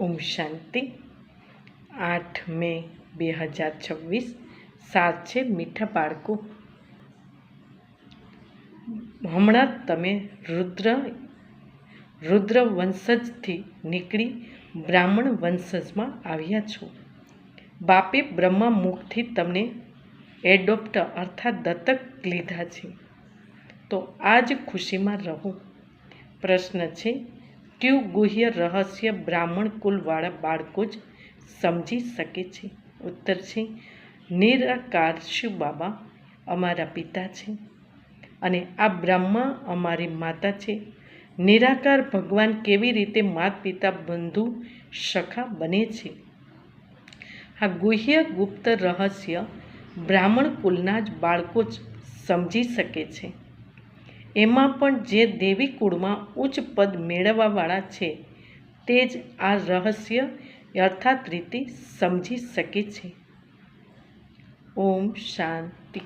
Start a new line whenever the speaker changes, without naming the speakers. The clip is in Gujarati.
ઓમ શાંતિ. 8 મે 2026. સાર છે મીઠા બાળકો. હમણાં તમે રુદ્ર વંશજથી નીકળી બ્રાહ્મણ વંશજમાં આવ્યા છો. બાપે બ્રહ્મા મુખથી તમને એડોપ્ટ અર્થાત દત્તક લીધા છે. તો આ જ ખુશીમાં રહો. પ્રશ્ન છે, કયું ગુહ્ય રહસ્ય બ્રાહ્મણ કુલવાળા બાળકો જ સમજી શકે છે? ઉત્તર છે, નિરાકાર શિવ બાબા અમારા પિતા છે અને આ બ્રહ્મા અમારી માતા છે. નિરાકાર ભગવાન કેવી રીતે માતા પિતા બંધુ સખા બને છે? આ ગુહ્ય ગુપ્ત રહસ્ય બ્રાહ્મણ કુલના જ બાળકો જ સમજી શકે છે. એમાં પણ જે દેવી કુળમાં ઉચ્ચ પદ મેળવવાવાળા છે તે જ આ રહસ્ય યથાર્થ રીતે સમજી શકે છે. ઓમ શાંતિ.